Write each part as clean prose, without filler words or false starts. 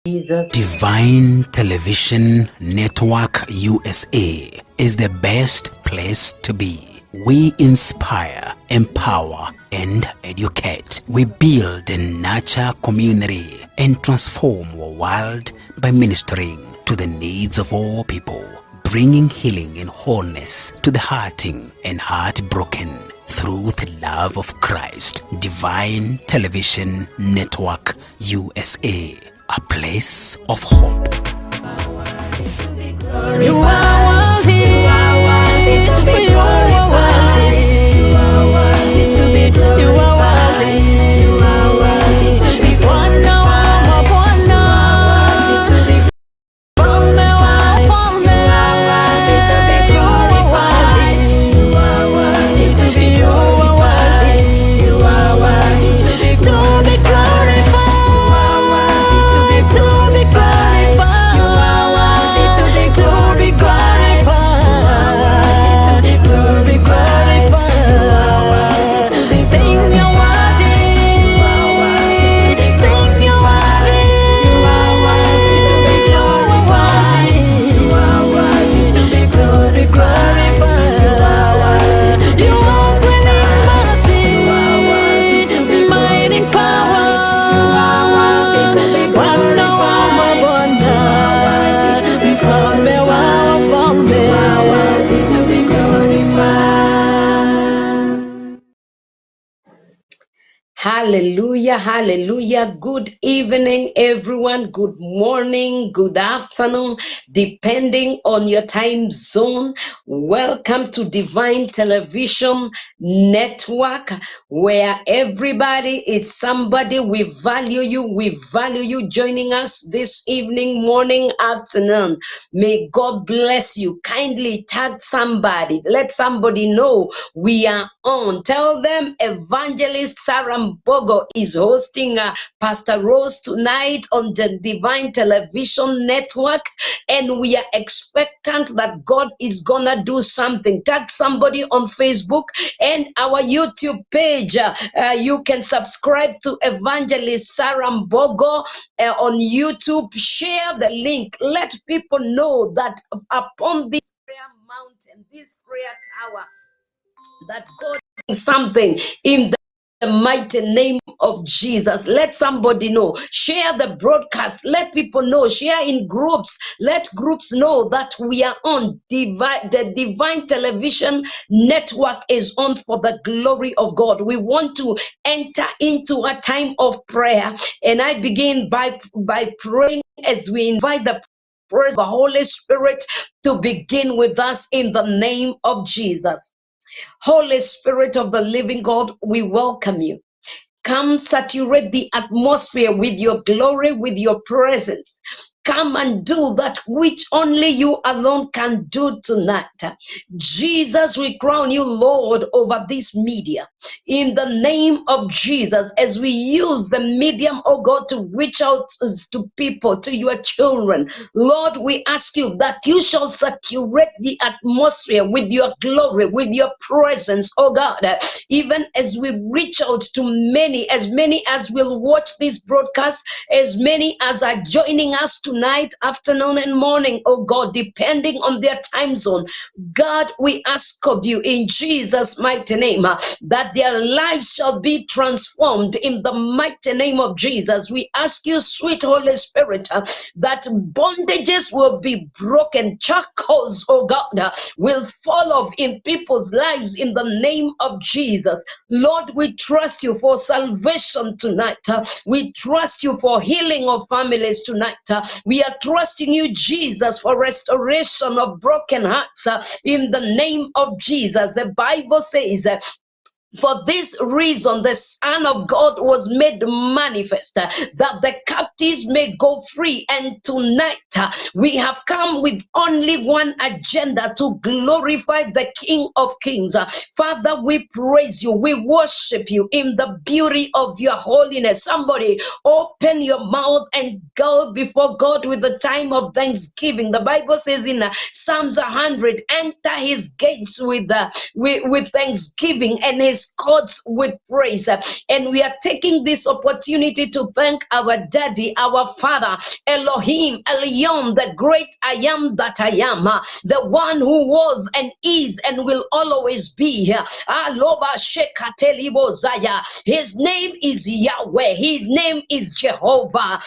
Jesus. Divine Television Network USA is the best place to be. We inspire, empower, and educate. We build and nurture community and transform our world by ministering to the needs of all people, bringing healing and wholeness to the hurting and heartbroken through the love of Christ. Divine Television Network USA, a place of hope. You are worthy. You are worthy to be glorified. You are worthy to be glorified. You are worthy. You are worthy to be glorified. You are worthy to be glorified. You are worthy to be glorified. You are worthy to be glorified. You are worthy to be glorified. You are worthy to be glorified. You are worthy to be glorified. Hallelujah, hallelujah. Good evening, everyone. Good morning, good afternoon, depending on your time zone. Welcome to Divine Television Network, where everybody is somebody. We value you. We value you joining us this evening, morning, afternoon. May God bless you. Kindly tag somebody. Let somebody know we are on. Tell them Evangelist Sarah Mbogo is hosting Pastor Rose tonight on the Divine Television Network, and we are expectant that God is gonna do something. Tag somebody on Facebook and our YouTube page. You can subscribe to Evangelist Sarah Mbogo on YouTube. Share the link. Let people know that upon this prayer mountain, this prayer tower, that God is something in the mighty name of Jesus. Let somebody know. Share the broadcast. Let people know. Share in groups. Let groups know that we are on. The Divine Television Network is on for the glory of God. We want to enter into a time of prayer. And I begin by praying as we invite the praise of the Holy Spirit to begin with us in the name of Jesus. Holy Spirit of the living God, we welcome you. Come saturate the atmosphere with your glory, with your presence. Come and do that which only you alone can do tonight. Jesus, we crown you Lord over this media. In the name of Jesus, as we use the medium, oh God, to reach out to people, to your children, Lord, we ask you that you shall saturate the atmosphere with your glory, with your presence, oh God, even as we reach out to many as will watch this broadcast, as many as are joining us tonight, afternoon and morning, oh God, depending on their time zone. God, we ask of you in Jesus' mighty name that their lives shall be transformed in the mighty name of Jesus. We ask you, sweet Holy Spirit, that bondages will be broken, shackles, oh God, will fall off in people's lives in the name of Jesus. Lord, we trust you for salvation tonight. We trust you for healing of families tonight. We are trusting you, Jesus, for restoration of broken hearts in the name of Jesus. The Bible says, for this reason, the Son of God was made manifest, that the captives may go free. And tonight, we have come with only one agenda: to glorify the King of Kings. Father, we praise you. We worship you in the beauty of your holiness. Somebody open your mouth and go before God with the time of thanksgiving. The Bible says in Psalms 100, enter his gates with thanksgiving and his his courts with praise. And we are taking this opportunity to thank our daddy, our father, Elohim, Elyon, the great I am that I am, the one who was and is and will always be here. His name is Yahweh. His name is Jehovah.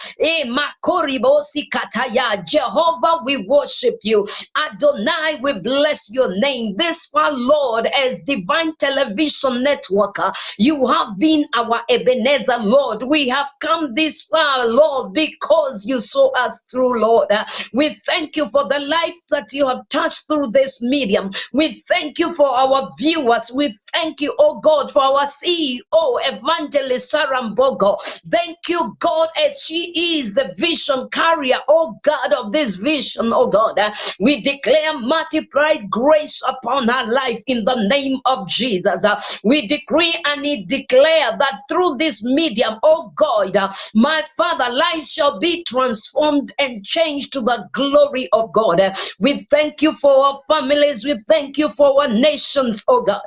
Jehovah, we worship you. Adonai, we bless your name. This far, Lord, as Divine Television Network, you have been our Ebenezer, Lord. We have come this far, Lord, because you saw us through, Lord. We thank you for the lives that you have touched through this medium. We thank you for our viewers. We thank you, oh God, for our CEO, Evangelist Sarah Mbogo. Thank you, God, as she is the vision carrier, oh God, of this vision, oh God. We declare multiplied grace upon her life in the name of Jesus. We decree and we declare that through this medium, oh God, my Father, lives shall be transformed and changed to the glory of God. We thank you for our families. We thank you for our nations, oh God.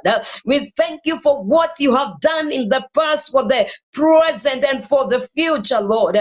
We thank you for what you have done in the past, for the present, and for the future, Lord.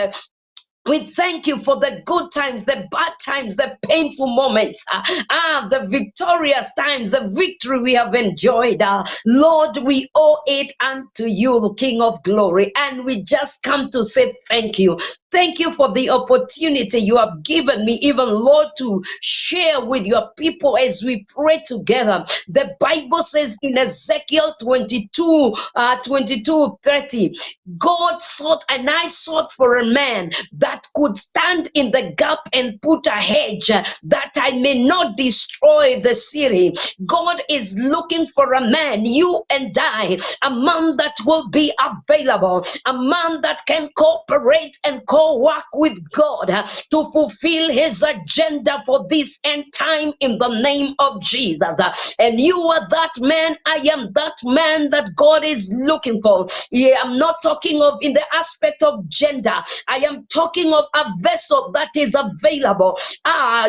We thank you for the good times, the bad times, the painful moments, the victorious times, the victory we have enjoyed. Lord, we owe it unto you, the King of glory. And we just come to say thank you. Thank you for the opportunity you have given me, even Lord, to share with your people as we pray together. The Bible says in Ezekiel 22:30, God sought and I sought for a man that could stand in the gap and put a hedge that I may not destroy the city. God is looking for a man, you and I, a man that will be available, a man that can cooperate and co-work with God to fulfill his agenda for this end time in the name of Jesus. And you are that man, I am that man that God is looking for. Yeah, I'm not talking of in the aspect of gender. I am talking of a vessel that is available.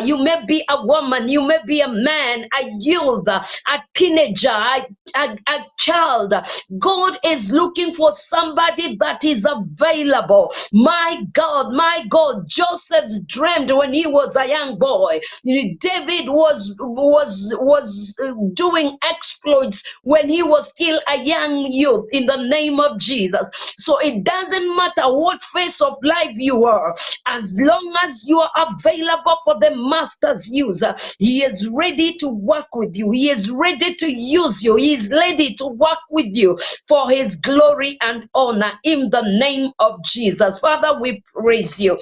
You may be a woman, you may be a man, a youth, a teenager, a child. God is looking for somebody that is available. My God, Joseph's dreamed when he was a young boy. David was doing exploits when he was still a young youth in the name of Jesus. So it doesn't matter what phase of life you are, as long as you are available for the master's use, he is ready to work with you. He is ready to use you. He is ready to work with you for his glory and honor in the name of Jesus. Father, we praise you.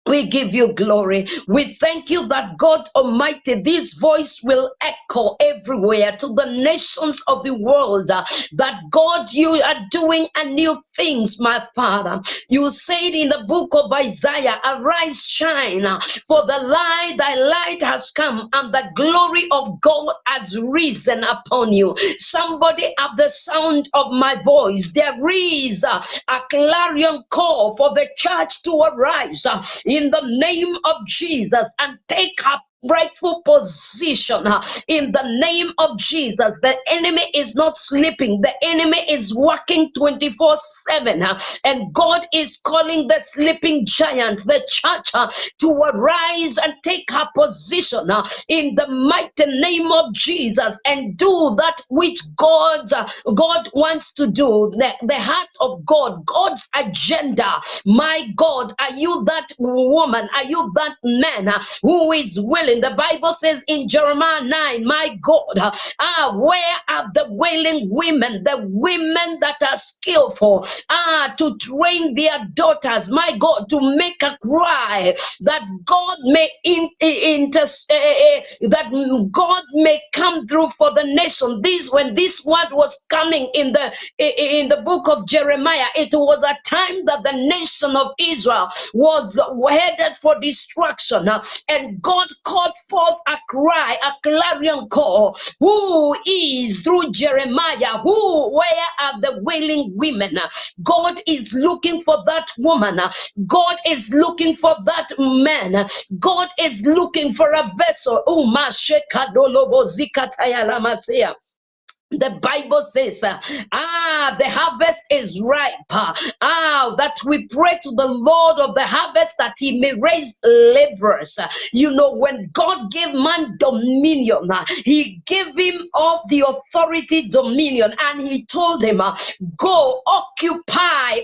We give you glory. We thank you that God Almighty, this voice will echo everywhere to the nations of the world, that God, you are doing a new things, my Father. You said in the book of Isaiah, arise, shine, for the light, thy light has come, and the glory of God has risen upon you. Somebody at the sound of my voice, there is a clarion call for the church to arise in the name of Jesus and take up rightful position in the name of Jesus. The enemy is not sleeping. The enemy is working 24/7, and God is calling the sleeping giant, the church, to arise and take her position in the mighty name of Jesus and do that which God wants to do. The heart of God, God's agenda. My God, are you that woman? Are you that man who is willing? The Bible says in Jeremiah 9, my God, where are the wailing women, the women that are skillful to train their daughters, my God, to make a cry that God may that God may come through for the nation. When this word was coming in the book of Jeremiah, it was a time that the nation of Israel was headed for destruction, and God called forth a cry, a clarion call. Who is through Jeremiah? Where are the wailing women? God is looking for that woman. God is looking for that man. God is looking for a vessel. The Bible says, the harvest is ripe. That we pray to the Lord of the harvest that he may raise laborers. You know, when God gave man dominion, he gave him of the authority dominion, and he told him, go occupy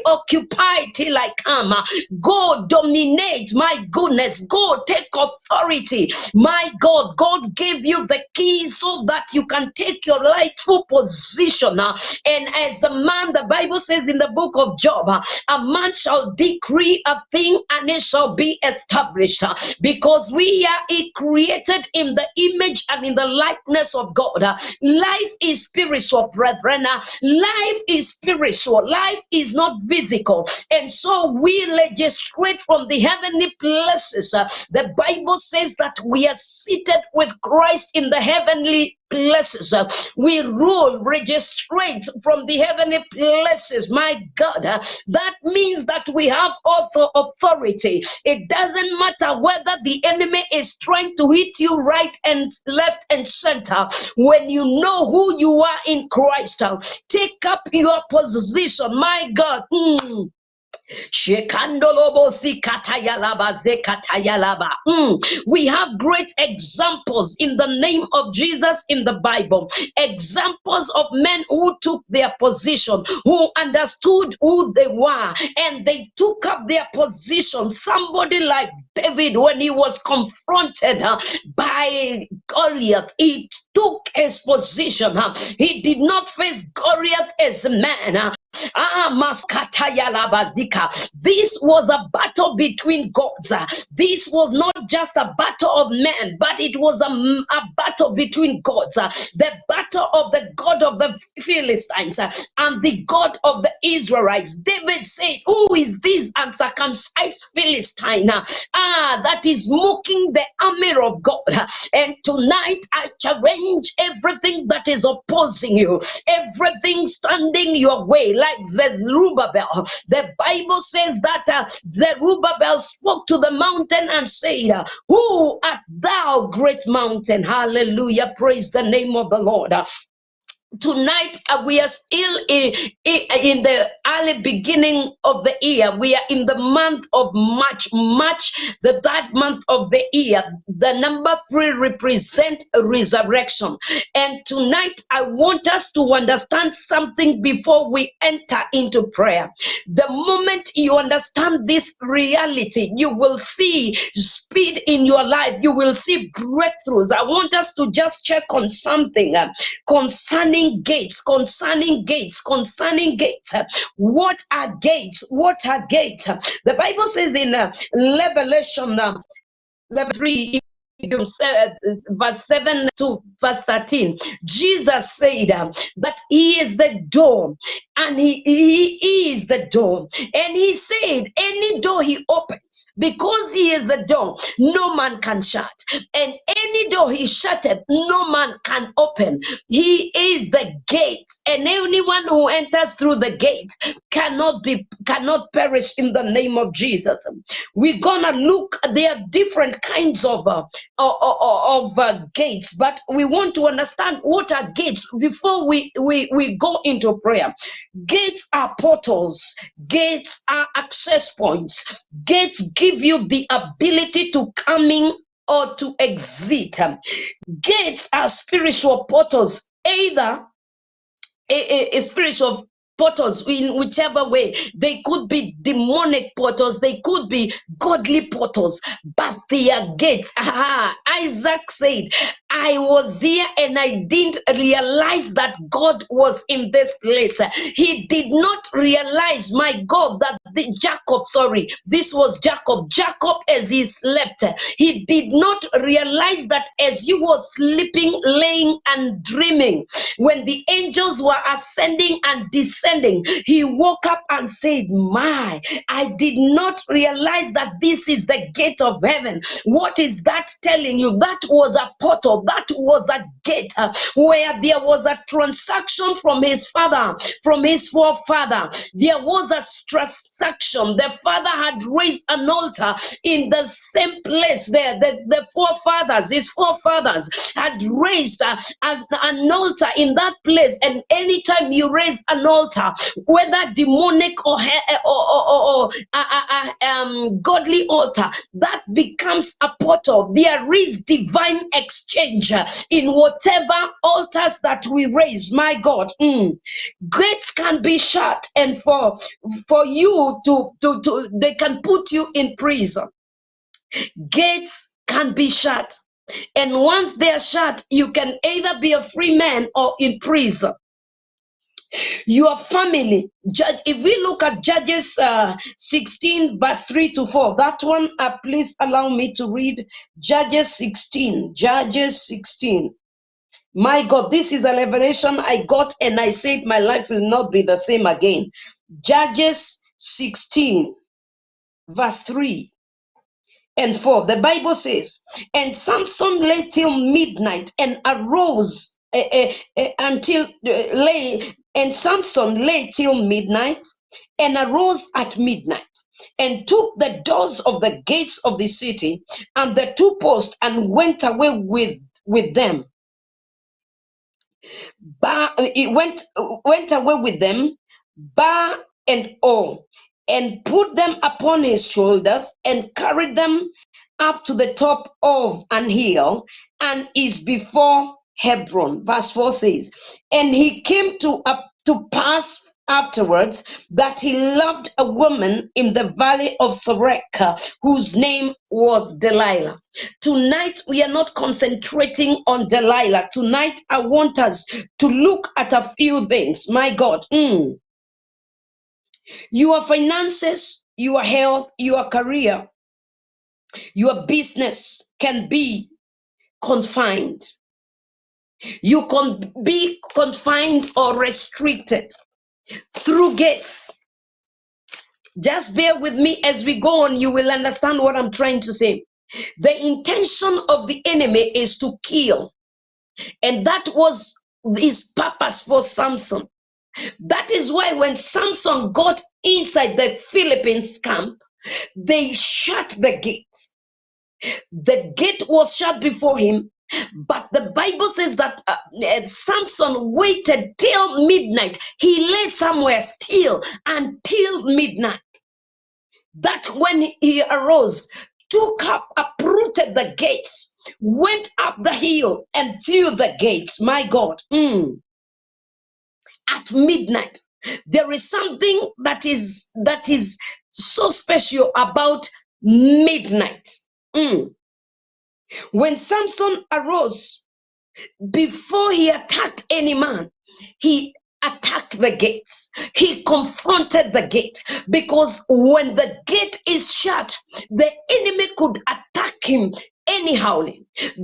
till I come. Go dominate, my goodness. Go take authority. My God, God gave you the keys so that you can take your rightful position. And as a man, the Bible says in the book of Job, a man shall decree a thing and it shall be established. Because we are created in the image and in the likeness of God. Life is spiritual, brethren. Life is spiritual. Life is not physical. And so we legislate from the heavenly places. The Bible says that we are seated with Christ in the heavenly places. We rule, registrate from the heavenly places. My God, that means that we have authority. It doesn't matter whether the enemy is trying to hit you right and left and center. When you know who you are in Christ, take up your position. My God. We have great examples in the name of Jesus in the Bible. Examples of men who took their position, who understood who they were, and they took up their position. Somebody like David, when he was confronted by Goliath, he took his position. He did not face Goliath as a man. This was a battle between gods. This was not just a battle of men, but it was a battle between gods. The battle of the God of the Philistines and the God of the Israelites. David said, who is this uncircumcised Philistine that is mocking the army of God? And tonight I challenge everything that is opposing you, everything standing your way, like Zerubbabel. The Bible says that Zerubbabel spoke to the mountain and said, who art thou, great mountain? Hallelujah. Praise the name of the Lord. Tonight, we are still in the early beginning of the year. We are in the month of March. March, the third month of the year. The number 3 represents resurrection. And tonight, I want us to understand something before we enter into prayer. The moment you understand this reality, you will see speed in your life. You will see breakthroughs. I want us to just check on something concerning gates. What are gates? The Bible says in Revelation 3, verse 7 to verse 13, Jesus said that he is the door, and he is the door. And he said, any door he opens, because he is the door, no man can shut. And any door he shutteth, no man can open. He is the gate, and anyone who enters through the gate cannot perish in the name of Jesus. We're gonna look, there are different kinds of gates, but we want to understand what are gates before we go into prayer. Gates are portals. Gates are access points. Gates give you the ability to come in or to exit. Gates are spiritual portals, either a spiritual portals in whichever way. They could be demonic portals, they could be godly portals, but they are gates. Isaac said, I was here and I didn't realize that God was in this place. He did not realize, my God, that this was Jacob as he slept. He did not realize that as he was sleeping, laying and dreaming, when the angels were ascending and descending, he woke up and said, I did not realize that this is the gate of heaven. What is that telling you? That was a portal. Jacob, that was a gate where there was a transaction from his father, from his forefather. There was a transaction. The father had raised an altar in the same place there. The forefathers, his forefathers, had raised an altar in that place. And anytime you raise an altar, whether demonic or godly altar, that becomes a portal. There is divine exchange in whatever altars that we raise. My God, gates can be shut, and for you to they can put you in prison. Gates can be shut, and once they are shut, you can either be a free man or in prison. Your family, judge. If we look at Judges 16 verse 3 to 4, that one, please allow me to read Judges 16. Judges 16. My God, this is a revelation I got, and I said my life will not be the same again. Judges 16 verse 3 and 4. The Bible says, and Samson lay till midnight and arose until lay, and Samson lay till midnight and arose at midnight and took the doors of the gates of the city and the two posts and went away with them. It went away with them, bar and all, and put them upon his shoulders and carried them up to the top of an hill, and is before Hebron. Verse 4 says, and he came to pass afterwards that he loved a woman in the valley of Sorek, whose name was Delilah. Tonight we are not concentrating on Delilah. Tonight I want us to look at a few things. My God, your finances, your health, your career, your business can be confined. You can be confined or restricted through gates. Just bear with me as we go on. You will understand what I'm trying to say. The intention of the enemy is to kill, and that was his purpose for Samson. That is why when Samson got inside the Philippines camp, they shut the gate. The gate was shut before him, but the Bible says that Samson waited till midnight. He lay somewhere still until midnight. That when he arose, took up, uprooted the gates, went up the hill and through the gates. My God, at midnight, there is something that is so special about midnight. When Samson arose, before he attacked any man, he attacked the gates. He confronted the gate, because when the gate is shut, the enemy could attack him anyhow.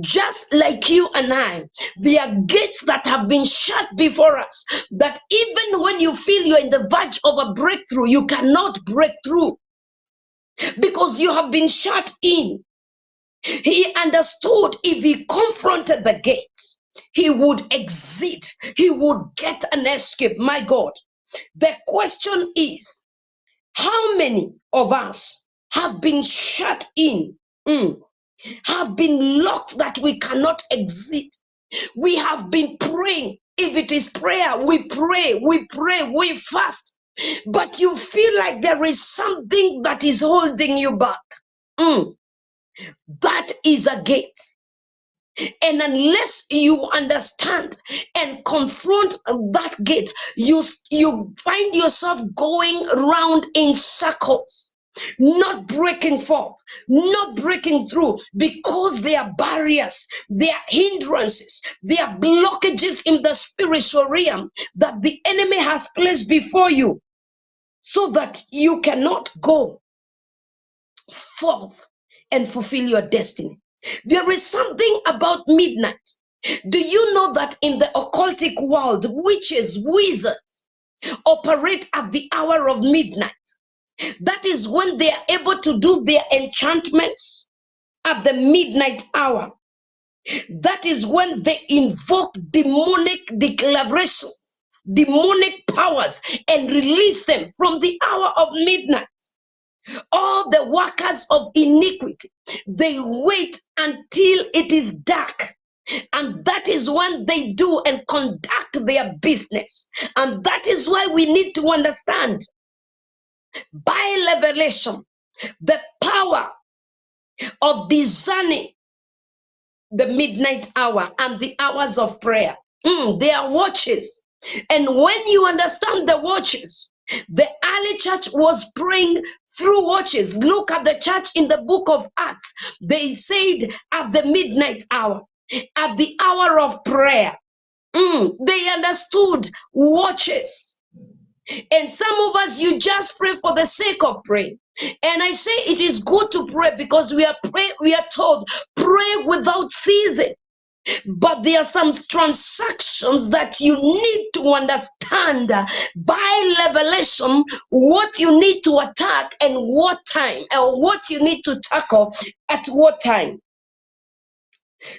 Just like you and I, there are gates that have been shut before us, that even when you feel you're in the verge of a breakthrough, you cannot break through because you have been shut in. He understood if he confronted the gates, he would exit, he would get an escape. My God, the question is, how many of us have been shut in, have been locked that we cannot exit? We have been praying. If it is prayer, we pray, we fast, but you feel like there is something that is holding you back. That is a gate. And unless you understand and confront that gate, you find yourself going round in circles, not breaking forth, not breaking through, because there are barriers, there are hindrances, there are blockages in the spiritual realm that the enemy has placed before you, so that you cannot go forth and fulfill your destiny. There is something about midnight. Do you know that in the occultic world, witches, wizards operate at the hour of midnight? That is when they are able to do their enchantments at the midnight hour. That is when they invoke demonic declarations, demonic powers, and release them from the hour of midnight. All the workers of iniquity, they wait until it is dark. And that is when they do and conduct their business. And that is why we need to understand by revelation the power of discerning the midnight hour and the hours of prayer. They are watches. And when you understand the watches, the early church was praying through watches. Look at the church in the book of Acts. They said at the midnight hour, at the hour of prayer. They understood watches. And some of us, you just pray for the sake of praying. And I say it is good to pray because we are told pray without ceasing. But there are some transactions that you need to understand by revelation, what you need to attack and what time, or what you need to tackle at what time.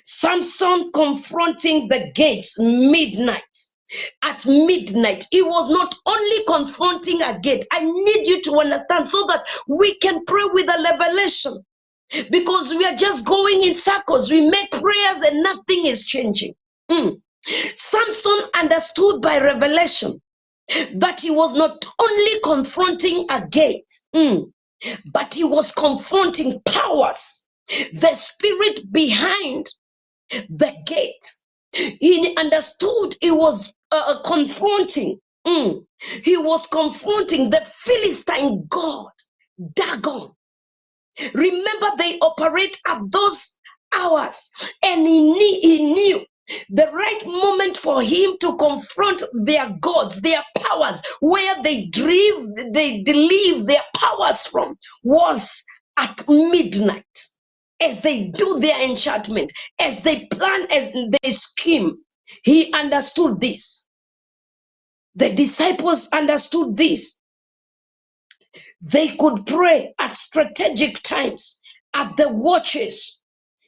Samson confronting the gates midnight. At midnight, he was not only confronting a gate. I need you to understand so that we can pray with a revelation. Because we are just going in circles. We make prayers and nothing is changing. Samson understood by revelation that he was not only confronting a gate, but he was confronting powers, the spirit behind the gate. He understood he was confronting. He was confronting the Philistine god, Dagon. Remember, they operate at those hours, and he knew the right moment for him to confront their gods, their powers, where they derive their powers from, was at midnight. As they do their enchantment, as they plan, as they scheme, he understood this. The disciples understood this. They could pray at strategic times, at the watches.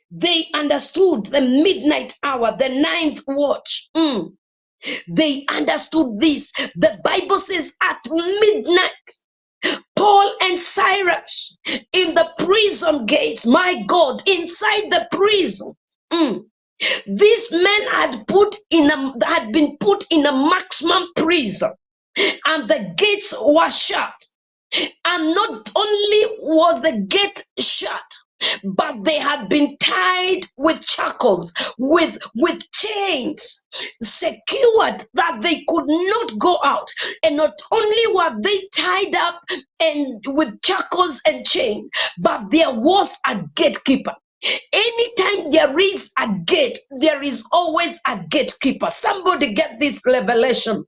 They understood the midnight hour, the ninth watch. They understood this. The Bible says at midnight, Paul and Cyrus in the prison gates, my God, inside the prison. These men had been put in a maximum prison, and the gates were shut. And not only was the gate shut, but they had been tied with shackles, with chains, secured that they could not go out. And not only were they tied up and with shackles and chains, but there was a gatekeeper. Anytime there is a gate, there is always a gatekeeper. Somebody get this revelation.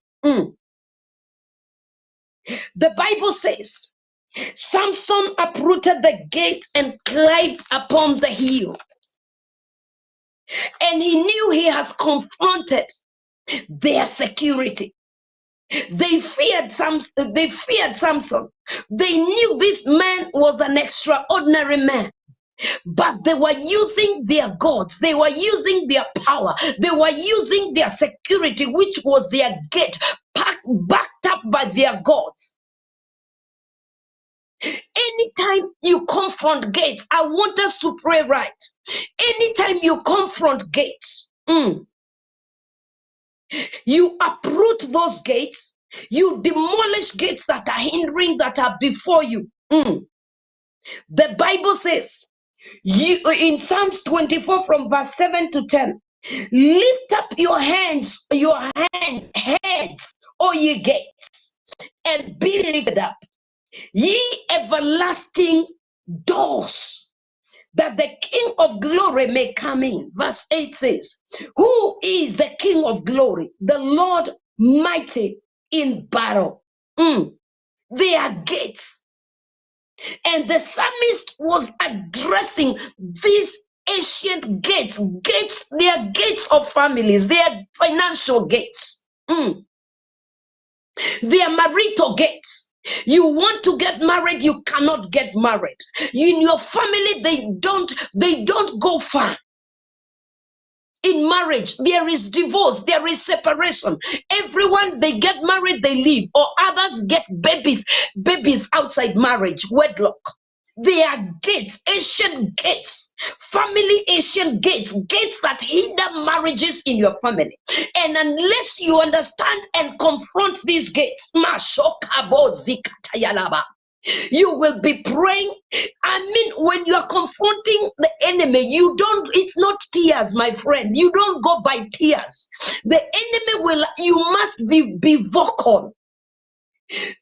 The Bible says, Samson uprooted the gate and climbed upon the hill. And he knew he has confronted their security. They feared Samson. They knew this man was an extraordinary man. But they were using their gods, they were using their power, they were using their security, which was their gate, backed up by their gods. Anytime you confront gates, I want us to pray right. Anytime you confront gates, you uproot those gates, you demolish gates that are hindering, that are before you. The Bible says, in Psalms 24 from verse 7 to 10, lift up your heads, O ye gates, and be lifted up, ye everlasting doors, that the King of glory may come in. Verse 8 says, who is the King of glory? The Lord mighty in battle. They are gates. And the psalmist was addressing these ancient gates. They are gates of families. They are financial gates. They are marital gates. You want to get married, you cannot get married. In your family, they don't go far. In marriage, there is divorce, there is separation. Everyone, they get married, they leave, or others get babies outside marriage, wedlock. They are gates, ancient gates, family ancient gates, gates that hinder marriages in your family. And unless you understand and confront these gates, you will be praying. I mean, when you are confronting the enemy, it's not tears, my friend. You don't go by tears. The enemy you must be vocal.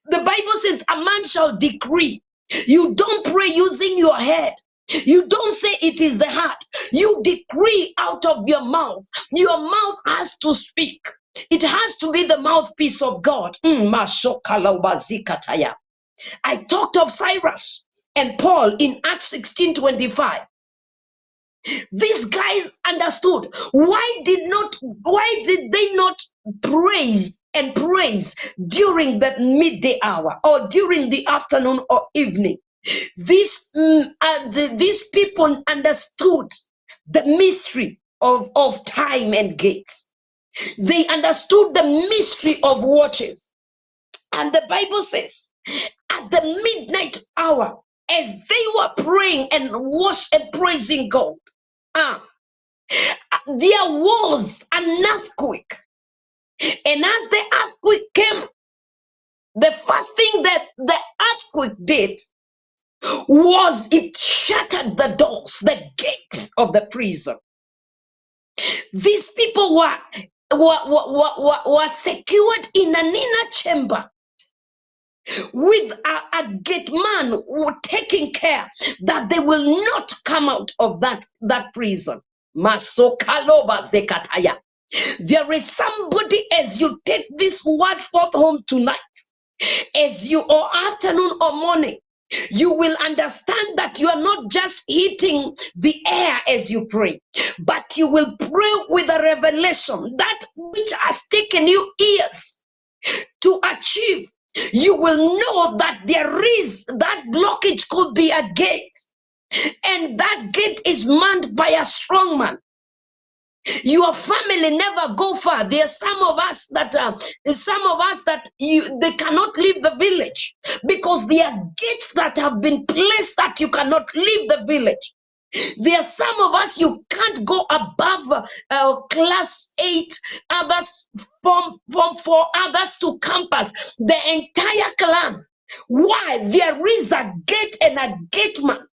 The Bible says a man shall decree. You don't pray using your head. You don't say it is the heart. You decree out of your mouth. Your mouth has to speak. It has to be the mouthpiece of God. I talked of Cyrus and Paul in Acts 16:25. These guys understood. Why did they not praise during the midday hour or during the afternoon or evening? These people understood the mystery of time and gates. They understood the mystery of watches. And the Bible says, at the midnight hour, as they were praying and praising God, there was an earthquake. And as the earthquake came, the first thing that the earthquake did was it shattered the doors, the gates of the prison. These people were secured in an inner chamber with a gate man taking care that they will not come out of that prison. Masokaloba zekataya. There is somebody, as you take this word forth home tonight, as you or afternoon or morning, you will understand that you are not just hitting the air as you pray, but you will pray with a revelation that which has taken you years to achieve. You will know that there is that blockage could be a gate, and that gate is manned by a strong man. Your family never go far. There are some of us that they cannot leave the village because there are gates that have been placed that you cannot leave the village. There are some of us, you can't go above class 8, others form 4, others to campus, the entire clan. Why? There is a gate and a gateman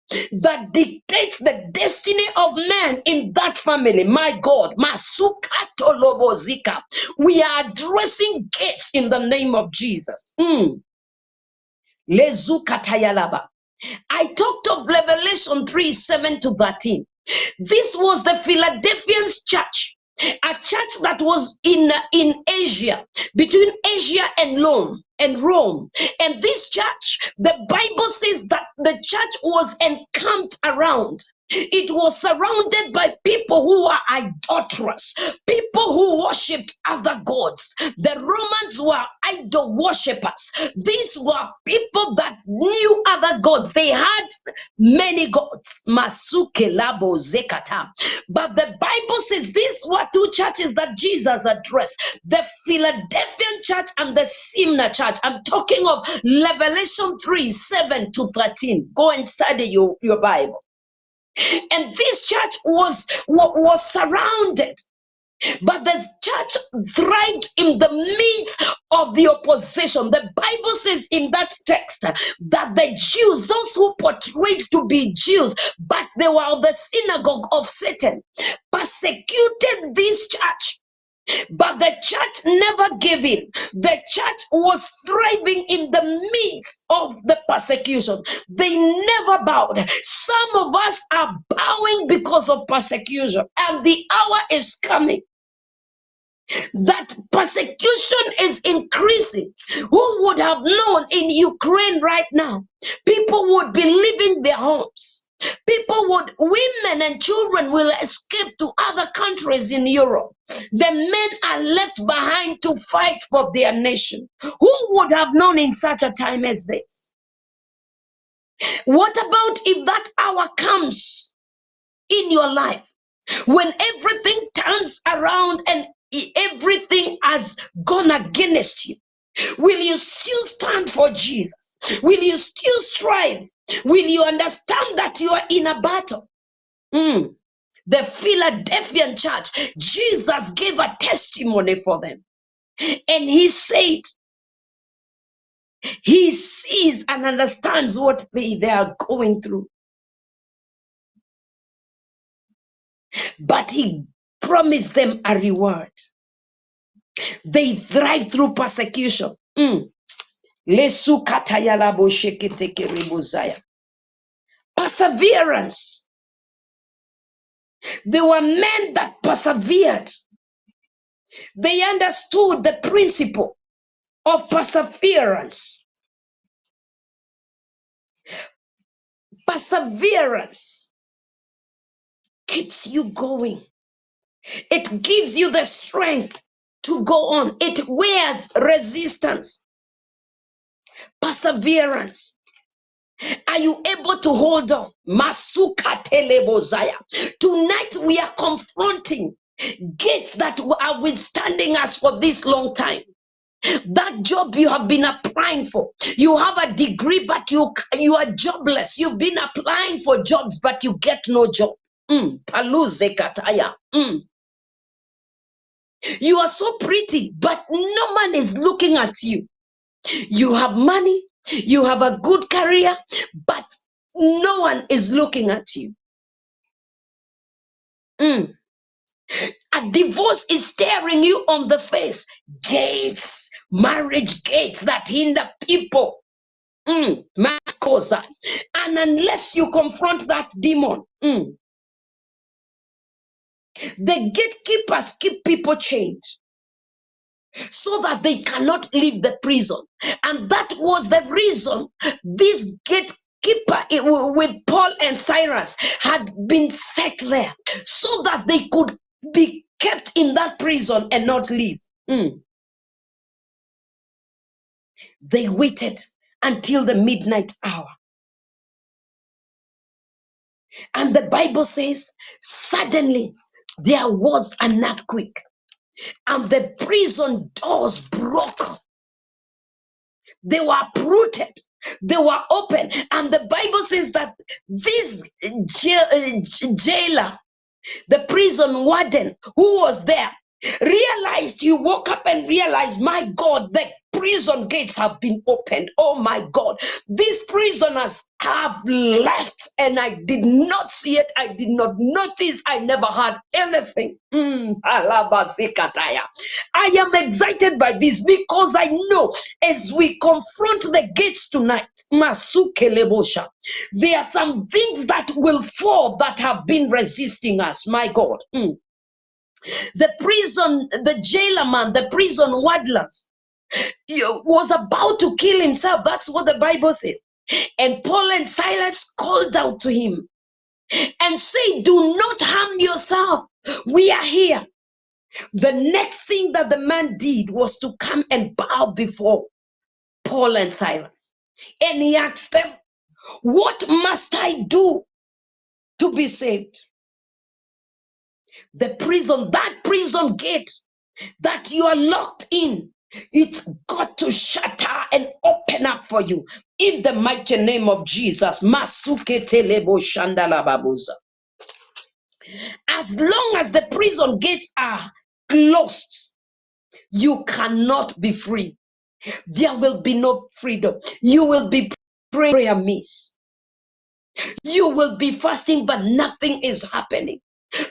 that dictates the destiny of man in that family. My God, Masukato Lobozika. We are addressing gates in the name of Jesus. Lezukatayalaba. I talked of Revelation 3:7-13. This was the Philadelphian church, a church that was in Asia, between Asia and Rome. And this church, the Bible says that the church was encamped around. It was surrounded by people who are idolatrous, people who worshipped other gods. The Romans were idol worshippers. These were people that knew other gods. They had many gods. Masuke labo zekata. But the Bible says these were two churches that Jesus addressed: the Philadelphian church and the Smyrna church. I'm talking of Revelation 3:7-13. Go and study your Bible. And this church was surrounded, but the church thrived in the midst of the opposition. The Bible says in that text that the Jews, those who portrayed to be Jews, but they were the synagogue of Satan, persecuted this church. But the church never gave in. The church was thriving in the midst of the persecution. They never bowed. Some of us are bowing because of persecution, and the hour is coming that persecution is increasing. Who would have known in Ukraine right now, people would be leaving their homes? Women and children will escape to other countries in Europe. The men are left behind to fight for their nation. Who would have known in such a time as this? What about if that hour comes in your life? When everything turns around and everything has gone against you, will you still stand for Jesus? Will you still strive? Will you understand that you are in a battle? The Philadelphian church, Jesus gave a testimony for them. And he said, he sees and understands what they are going through. But he promised them a reward. They thrive through persecution. Perseverance. They were men that persevered. They understood the principle of perseverance. Perseverance keeps you going. It gives you the strength to go on. It wears resistance. Perseverance. Are you able to hold on? Masuka telebozaya. Tonight we are confronting gates that are withstanding us for this long time. That job you have been applying for, you have a degree but you are jobless. You've been applying for jobs but you get no job. Paluze kataya. You are so pretty but no man is looking at you. You have money, you have a good career, but no one is looking at you. A divorce is staring you on the face. Gates, marriage gates that hinder people. Makosa. And unless you confront that demon, the gatekeepers keep people chained so that they cannot leave the prison. And that was the reason this gatekeeper with Paul and Silas had been set there, so that they could be kept in that prison and not leave. They waited until the midnight hour. And the Bible says, suddenly there was an earthquake and the prison doors broke. They were uprooted. They were open. And the Bible says that this jailer, the prison warden who was there, realized, he woke up and realized, my God, the prison gates have been opened. Oh my God, these prisoners have left and I did not see it. I did not notice. I never heard anything. I am excited by this because I know as we confront the gates tonight, there are some things that will fall that have been resisting us. My God. The prison, the jailer man, the prison wardlers, was about to kill himself. That's what the Bible says. And Paul and Silas called out to him and said, do not harm yourself. We are here. The next thing that the man did was to come and bow before Paul and Silas. And he asked them, what must I do to be saved? The prison, that prison gate that you are locked in, it's got to shatter and open up for you in the mighty name of Jesus. As long as the prison gates are closed, you cannot be free. There will be no freedom. You will be prayer miss. You will be fasting, but nothing is happening.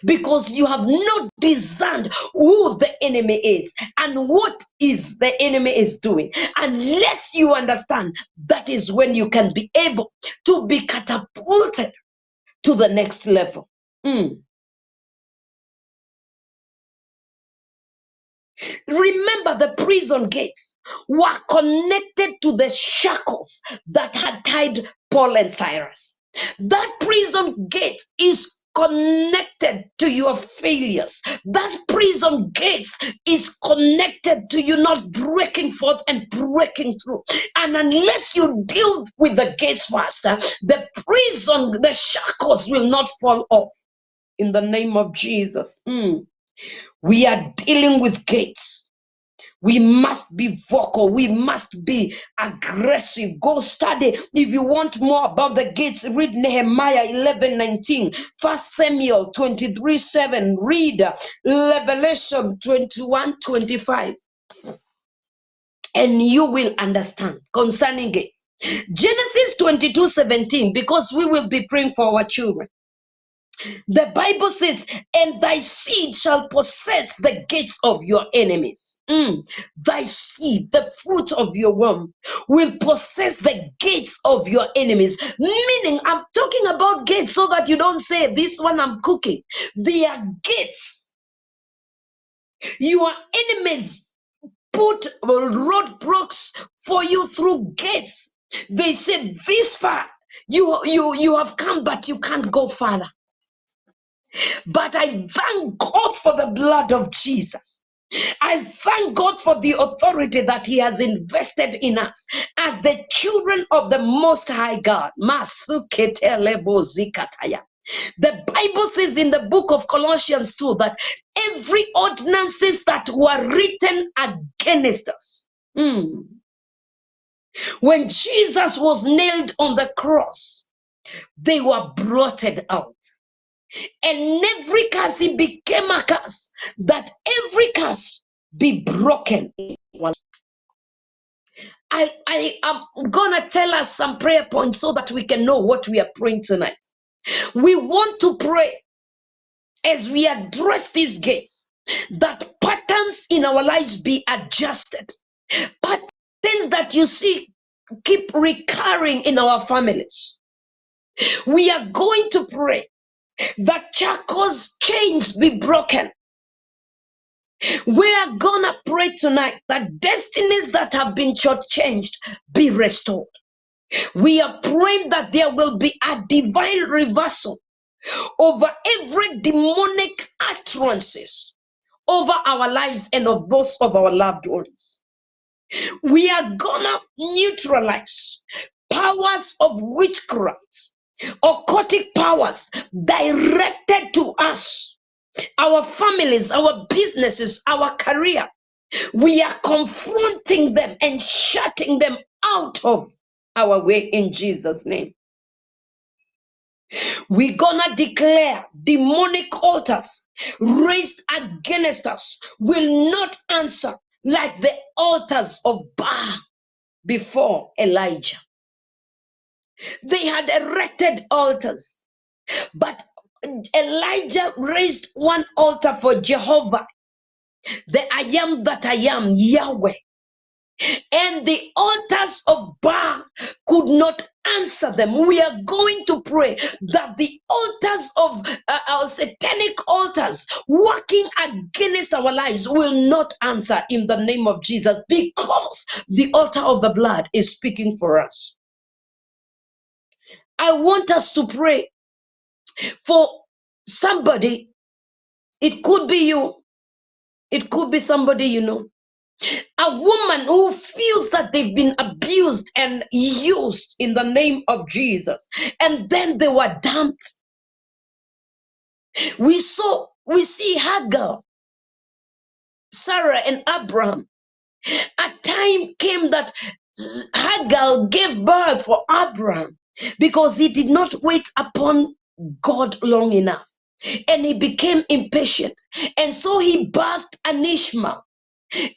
Because you have not discerned who the enemy is and what is the enemy is doing. Unless you understand, that is when you can be able to be catapulted to the next level. Remember, the prison gates were connected to the shackles that had tied Paul and Silas. That prison gate is connected to your failures. That prison gate is connected to you not breaking forth and breaking through. And unless you deal with the gates, master, the prison, the shackles will not fall off in the name of Jesus. We are dealing with gates. We must be vocal. We must be aggressive. Go study. If you want more about the gates, read Nehemiah 11:19, 1 Samuel 23:7, read Revelation 21:25, and you will understand concerning gates. Genesis 22:17, because we will be praying for our children. The Bible says, and thy seed shall possess the gates of your enemies. Thy seed, the fruit of your womb, will possess the gates of your enemies. Meaning, I'm talking about gates so that you don't say, this one I'm cooking. They are gates. Your enemies put roadblocks for you through gates. They said, this far, you have come, but you can't go farther. But I thank God for the blood of Jesus. I thank God for the authority that He has invested in us as the children of the Most High God. The Bible says in the book of Colossians 2 that every ordinances that were written against us, when Jesus was nailed on the cross, they were blotted out. And every curse, it became a curse, that every curse be broken. I am gonna tell us some prayer points so that we can know what we are praying tonight. We want to pray as we address these gates that patterns in our lives be adjusted. Patterns that you see keep recurring in our families. We are going to pray that Jacob's chains be broken. We are gonna pray tonight that destinies that have been shortchanged be restored. We are praying that there will be a divine reversal over every demonic utterances over our lives and of those of our loved ones. We are gonna neutralize powers of witchcraft, occultic powers directed to us, our families, our businesses, our career. We are confronting them and shutting them out of our way in Jesus' name. We're gonna declare demonic altars raised against us will not answer like the altars of Baal before Elijah. They had erected altars, but Elijah raised one altar for Jehovah, the I am that I am, Yahweh. And the altars of Baal could not answer them. We are going to pray that the altars of our satanic altars working against our lives will not answer in the name of Jesus, because the altar of the blood is speaking for us. I want us to pray for somebody. It could be you. It could be somebody you know. A woman who feels that they've been abused and used in the name of Jesus, and then they were dumped. We see Hagar, Sarah, and Abraham. A time came that Hagar gave birth for Abraham because he did not wait upon God long enough, and he became impatient, and so he birthed an Ishmael.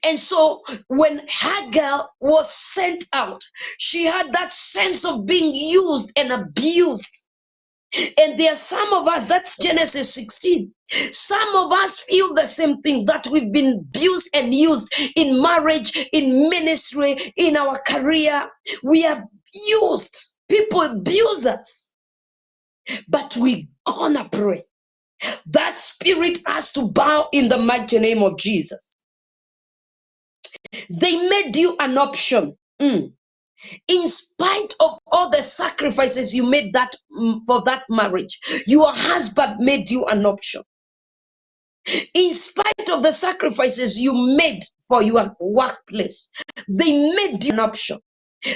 And so when Hagar was sent out, she had that sense of being used and abused. And there are some of us, that's Genesis 16. Some of us feel the same thing, that we've been abused and used in marriage, in ministry, in our career. We are used. People abuse us. But we're gonna pray. That spirit has to bow in the mighty name of Jesus. They made you an option. In spite of all the sacrifices you made for that marriage, your husband made you an option. In spite of the sacrifices you made for your workplace, they made you an option.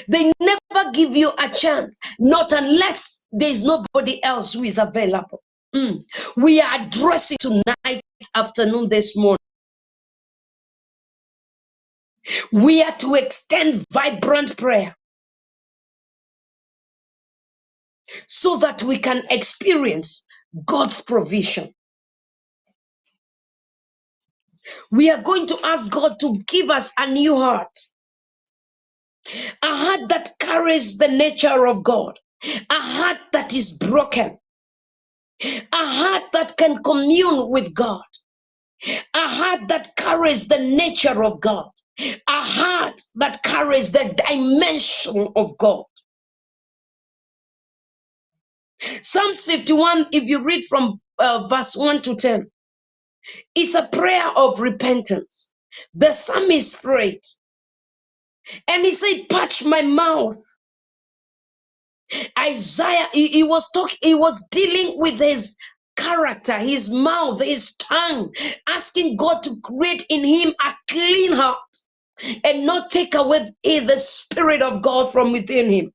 They never give you a chance, not unless there is nobody else who is available. We are addressing tonight, afternoon, this morning. We are to extend vibrant prayer so that we can experience God's provision. We are going to ask God to give us a new heart, a heart that carries the nature of God, a heart that is broken, a heart that can commune with God, a heart that carries the nature of God, a heart that carries the dimension of God. Psalms 51, if you read from verse 1 to 10, it's a prayer of repentance. The psalmist prayed, and he said, "Patch my mouth." Isaiah, he was dealing with his character, his mouth, his tongue, asking God to create in him a clean heart and not take away the Spirit of God from within him.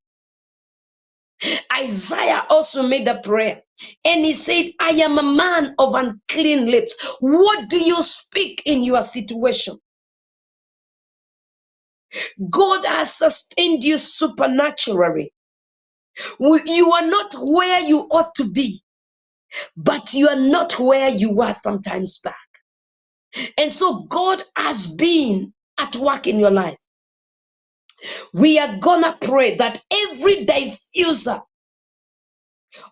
Isaiah also made a prayer, and he said, "I am a man of unclean lips." What do you speak in your situation? God has sustained you supernaturally. You are not where you ought to be, but you are not where you were sometimes back. And so God has been at work in your life. We are gonna pray that every diffuser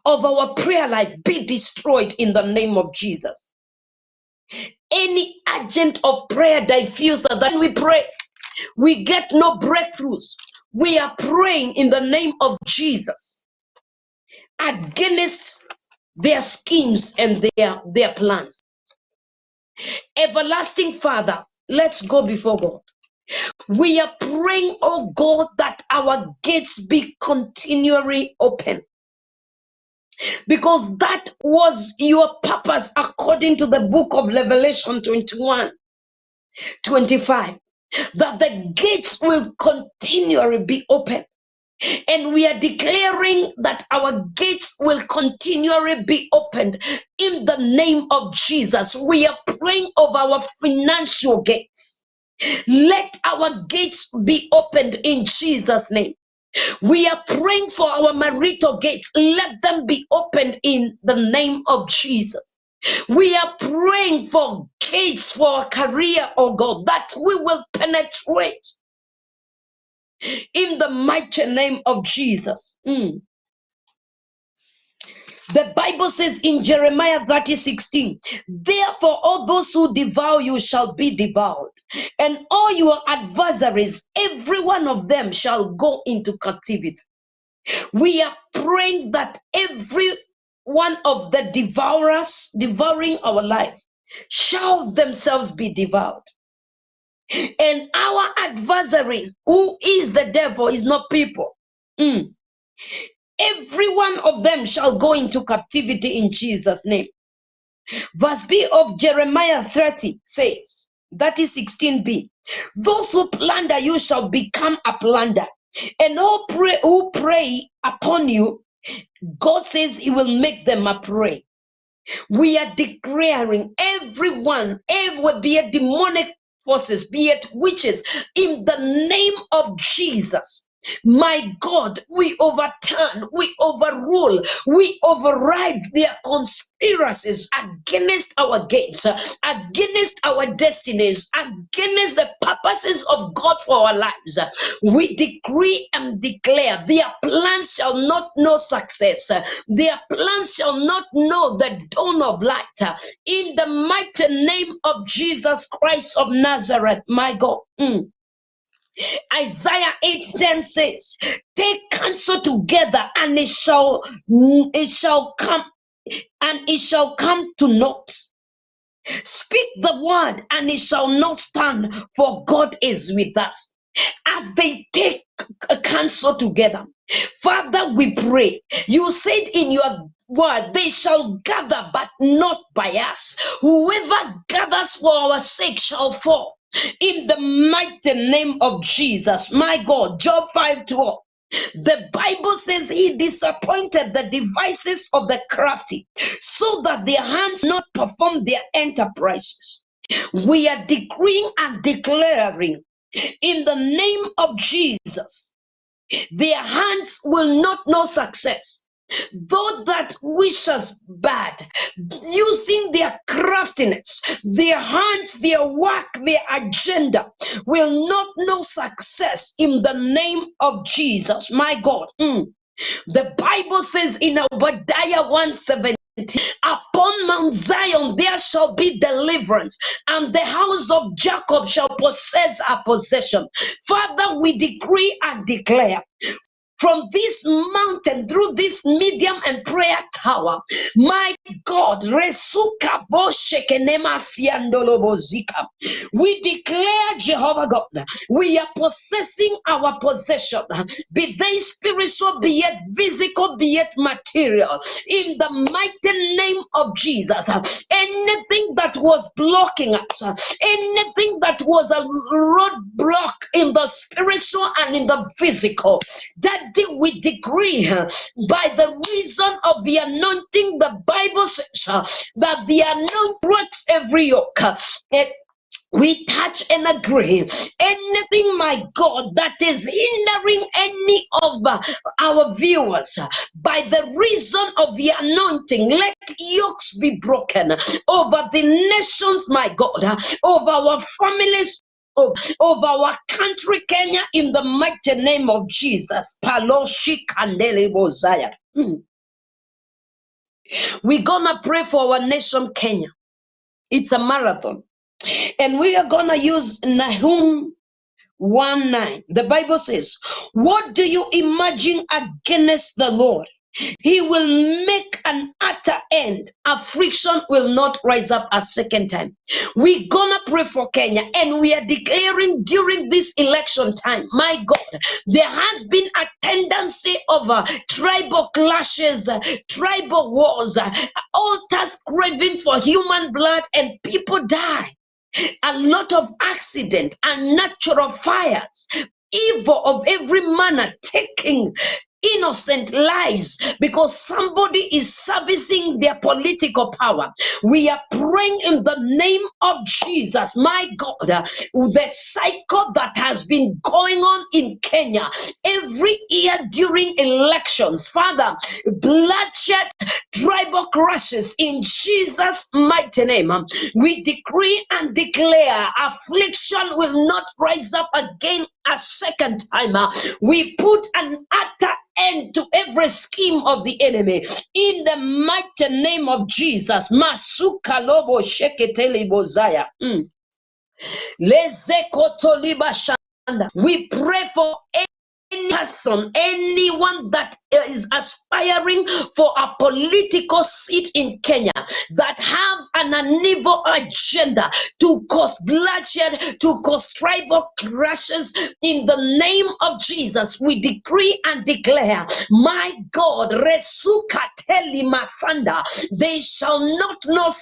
of our prayer life be destroyed in the name of Jesus. Any agent of prayer diffuser that we pray, we get no breakthroughs. We are praying in the name of Jesus against their schemes and their plans. Everlasting Father, let's go before God. We are praying, oh God, that our gates be continually open, because that was your purpose according to the book of Revelation 21:25, that the gates will continually be open. And we are declaring that our gates will continually be opened in the name of Jesus. We are praying of our financial gates. Let our gates be opened in Jesus' name. We are praying for our marital gates. Let them be opened in the name of Jesus. We are praying for gates for our career, oh God, that we will penetrate in the mighty name of Jesus. The Bible says in Jeremiah 30:16, "Therefore all those who devour you shall be devoured, and all your adversaries, every one of them shall go into captivity." We are praying that every one of the devourers devouring our life shall themselves be devoured. And our adversaries, who is the devil, is not people. Every one of them shall go into captivity in Jesus' name. Verse B of Jeremiah 30 says, that is 16b, "Those who plunder you shall become a plunder, and all who prey upon you, God says he will make them a prey." We are declaring everyone, be it demonic forces, be it witches, in the name of Jesus. My God, we overturn, we overrule, we override their conspiracies against our gates, against our destinies, against the purposes of God for our lives. We decree and declare their plans shall not know success. Their plans shall not know the dawn of light. In the mighty name of Jesus Christ of Nazareth, my God. Isaiah 8:10 says, "Take counsel together, and it shall come to naught. Speak the word, and it shall not stand, for God is with us." As they take counsel together, Father, we pray. You said in your word, "They shall gather, but not by us. Whoever gathers for our sake shall fall." In the mighty name of Jesus, my God. Job 5:12. The Bible says he disappointed the devices of the crafty so that their hands not perform their enterprises. We are decreeing and declaring in the name of Jesus, their hands will not know success. Though that wish us bad, using their craftiness, their hands, their work, their agenda will not know success in the name of Jesus. My God. The Bible says in Obadiah 1:17, upon Mount Zion there shall be deliverance, and the house of Jacob shall possess a possession. Father, we decree and declare from this mountain through this medium and prayer tower, my God, Resuka Boshekenema Siandolobozika. We declare, Jehovah God, we are possessing our possession, be they spiritual, be it physical, be it material, in the mighty name of Jesus. Anything that was blocking us, anything that was a roadblock in the spiritual and in the physical, that we decree by the reason of the anointing, the Bible says that the anointing breaks every yoke. We touch and agree. Anything, my God, that is hindering any of our viewers, by the reason of the anointing, let yokes be broken over the nations, my God, over our families, of our country, Kenya, in the mighty name of Jesus. Paloshi Kandele Bozaya. We're gonna pray for our nation, Kenya. It's a marathon. And we are gonna use Nahum 1:9. The Bible says, what do you imagine against the Lord? He will make an utter end. Affliction will not rise up a second time. We're gonna pray for Kenya, and we are declaring during this election time, my God, there has been a tendency of tribal clashes, tribal wars, altars craving for human blood, and people die. A lot of accident and natural fires, evil of every manner taking innocent lives because somebody is servicing their political power. We are praying in the name of Jesus, my God, the cycle that has been going on in Kenya every year during elections, Father, bloodshed, tribal crashes, in Jesus' mighty name, we decree and declare affliction will not rise up again a second time. We put an utter end to every scheme of the enemy in the mighty name of Jesus. Masuka lobo sheketele bozaya. Lezekotoliba shanda. We pray for any person, anyone that is aspiring for a political seat in Kenya, that have an evil agenda to cause bloodshed, to cause tribal crashes, in the name of Jesus, we decree and declare, my God, Resukateli Masanda, they shall not know.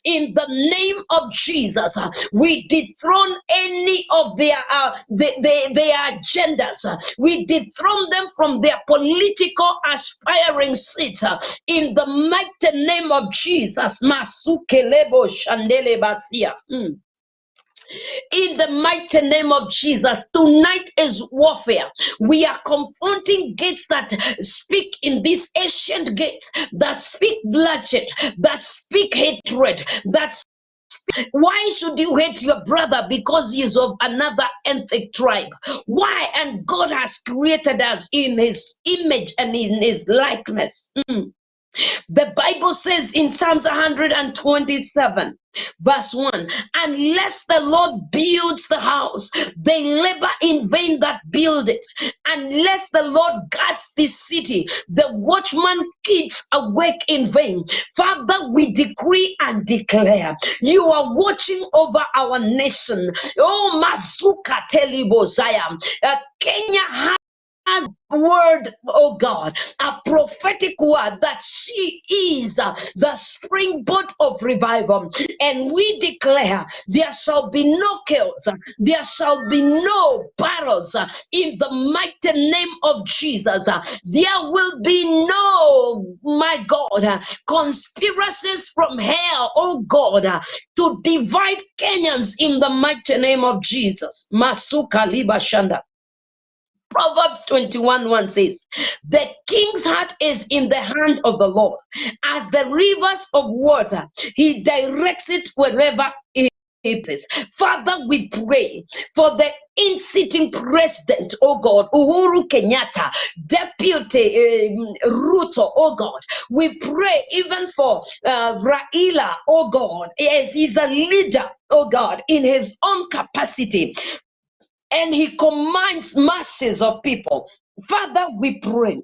In the name of Jesus, we dethrone any of their agendas. We dethrone them from their political aspiring seats. In the mighty name of Jesus, Masukelebo Shandele Basia. In the mighty name of Jesus, tonight is warfare. We are confronting gates that speak in these ancient gates, that speak bloodshed, that speak hatred, that speak. Why should you hate your brother? Because he is of another ethnic tribe. Why? And God has created us in his image and in his likeness. The Bible says in Psalms 127, verse 1, unless the Lord builds the house, they labor in vain that build it. Unless the Lord guards this city, the watchman keeps awake in vain. Father, we decree and declare, you are watching over our nation. Oh, Mazuka Telibozaya. Kenya has word, oh God, a prophetic word that she is the springboard of revival. And we declare there shall be no chaos, there shall be no battles in the mighty name of Jesus. There will be no, my God, conspiracies from hell, oh God, to divide Kenyans in the mighty name of Jesus. Masuka liba shanda. Proverbs 21:1 says, the king's heart is in the hand of the Lord. As the rivers of water, he directs it wherever it is. Father, we pray for the in-sitting president, oh God, Uhuru Kenyatta, Deputy Ruto, oh God. We pray even for Raila, oh God, as he's a leader, oh God, in his own capacity, and he commands masses of people. Father, we pray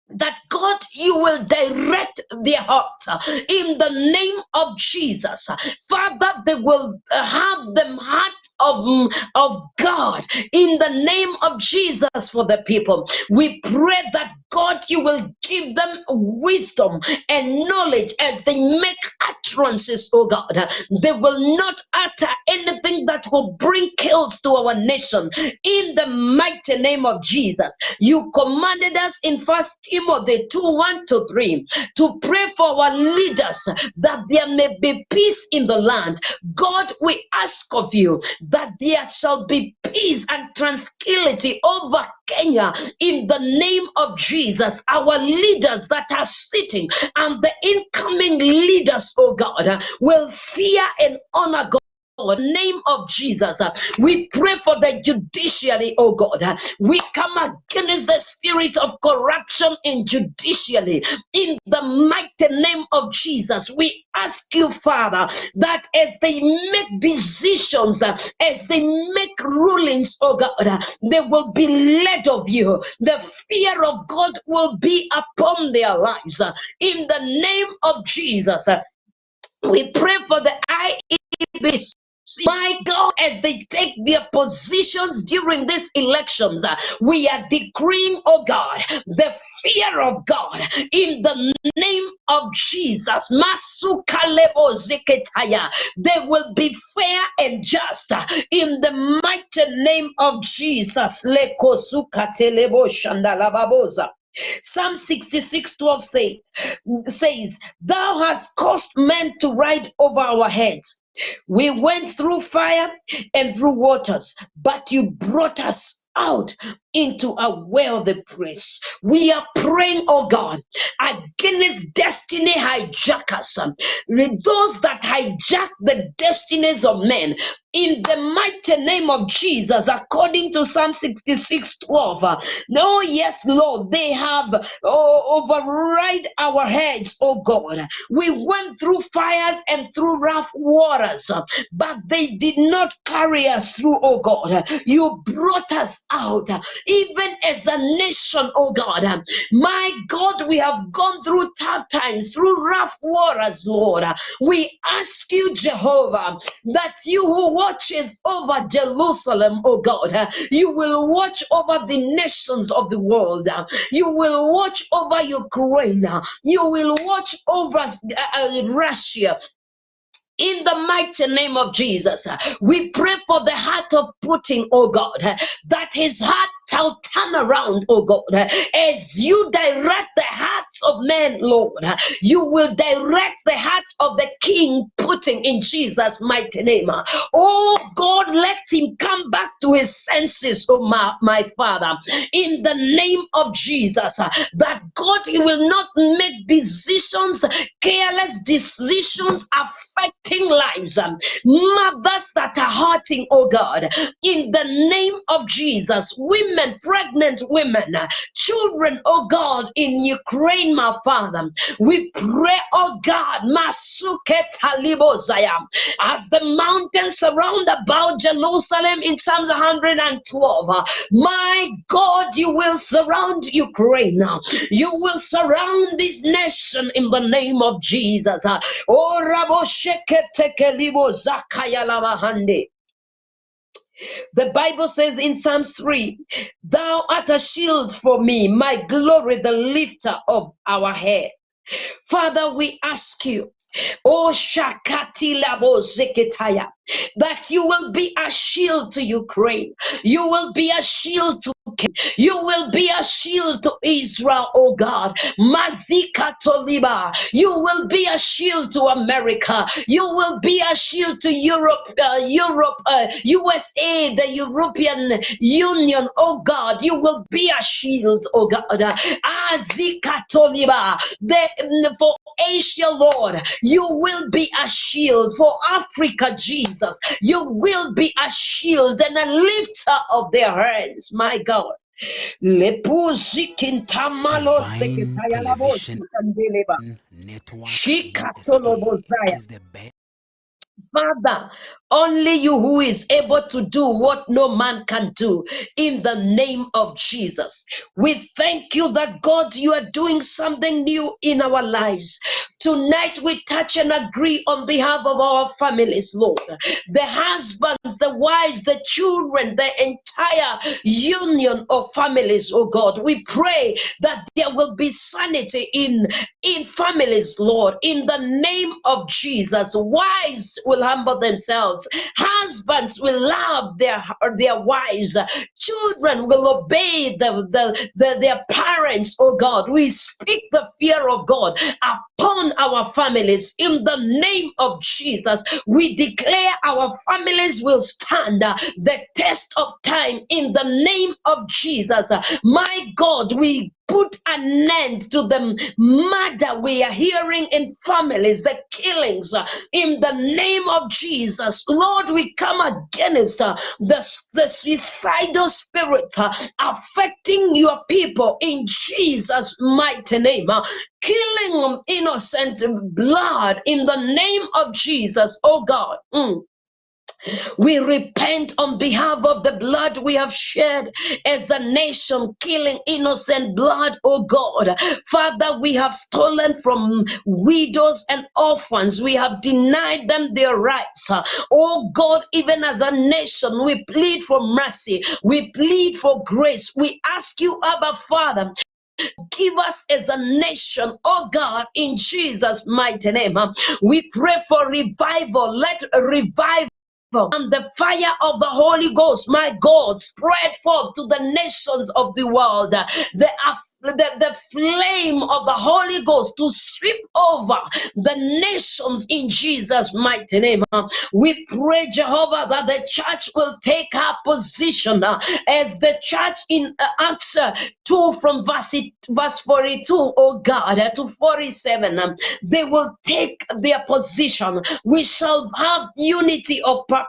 that God, you will direct their heart in the name of Jesus. Father, they will have the heart of God in the name of Jesus for the people. We pray that God, you will give them wisdom and knowledge as they make utterances, oh God. They will not utter anything that will bring kills to our nation in the mighty name of Jesus. You commanded us in 1 Timothy 2:1-3 to pray for our leaders that there may be peace in the land. God, we ask of you that there shall be peace and tranquility over Kenya in the name of Jesus. Our leaders that are sitting and the incoming leaders, oh God, will fear and honor God. Name of Jesus, we pray for the judiciary, oh God. We come against the spirit of corruption in judiciary in the mighty name of Jesus. We ask you, Father, that as they make decisions, as they make rulings, oh God, they will be led of you. The fear of God will be upon their lives in the name of Jesus. We pray for the IEBC. My God, as they take their positions during these elections, we are decreeing, oh God, the fear of God in the name of Jesus. Masukalebo ziketaya. They will be fair and just in the mighty name of Jesus. Lekosukatelebo shandalababoza. Psalm 66:12 says, thou hast caused men to ride over our heads. We went through fire and through waters, but you brought us out into a wealthy place. We are praying, oh God, against destiny hijackers, those that hijack the destinies of men. In the mighty name of Jesus, according to Psalm 66:12. No, yes, Lord, they have override our heads, oh God. We went through fires and through rough waters, but they did not carry us through, oh God. You brought us out, even as a nation, oh God. My God, we have gone through tough times, through rough waters, Lord. We ask you, Jehovah, that you who watches over Jerusalem, oh God, you will watch over the nations of the world. You will watch over Ukraine. You will watch over Russia. In the mighty name of Jesus, we pray for the heart of Putin, oh God, that his heart shall turn around, oh God. As you direct the hearts of men, Lord, you will direct the heart of the King Putin in Jesus' mighty name. Oh God, let him come back to his senses, oh my Father, in the name of Jesus, that God, he will not make decisions, careless decisions affect lives, mothers that are hurting, oh God, in the name of Jesus, women, pregnant women, children, oh God, in Ukraine, my Father, we pray, oh God, as the mountains surround about Jerusalem in Psalms 112, my God, you will surround Ukraine, you will surround this nation in the name of Jesus. Oh, Raboshek. The Bible says in Psalms 3, thou art a shield for me, my glory, the lifter of our head. Father, we ask you, oh Shakati Labo Zeketaya, that you will be a shield to Ukraine. You will be a shield to you will be a shield to Israel, oh God. Mazika Toliba. You will be a shield to America. You will be a shield to Europe, USA, the European Union, oh God. You will be a shield, oh God. Azika Toliba. For Asia, Lord, you will be a shield. For Africa, Jesus, you will be a shield and a lifter of their hands, my God. Divine Television Network USA is the best. Father, only you who is able to do what no man can do, in the name of Jesus. We thank you that, God, you are doing something new in our lives. Tonight we touch and agree on behalf of our families, Lord. The husbands, the wives, the children, the entire union of families, oh God. We pray that there will be sanity in families, Lord, in the name of Jesus. Wives will humble themselves. Husbands will love their wives. Children will obey their parents, oh God. We speak the fear of God upon our families in the name of Jesus. We declare our families will stand the test of time in the name of Jesus. My God, we put an end to the murder we are hearing in families, the killings, in the name of Jesus. Lord, we come against the suicidal spirit affecting your people in Jesus' mighty name. Killing innocent blood in the name of Jesus, oh God. We repent on behalf of the blood we have shed as a nation, killing innocent blood, oh God. Father, we have stolen from widows and orphans. We have denied them their rights. Oh God, even as a nation, we plead for mercy. We plead for grace. We ask you, Abba Father, give us as a nation, oh God, in Jesus' mighty name. We pray for revival. Let revival and the fire of the Holy Ghost, my God, spread forth to the nations of the world. The flame of the Holy Ghost to sweep over the nations in Jesus' mighty name. We pray, Jehovah, that the church will take her position as the church in Acts 2 from verse 42, oh God, to 47. They will take their position. We shall have unity of purpose.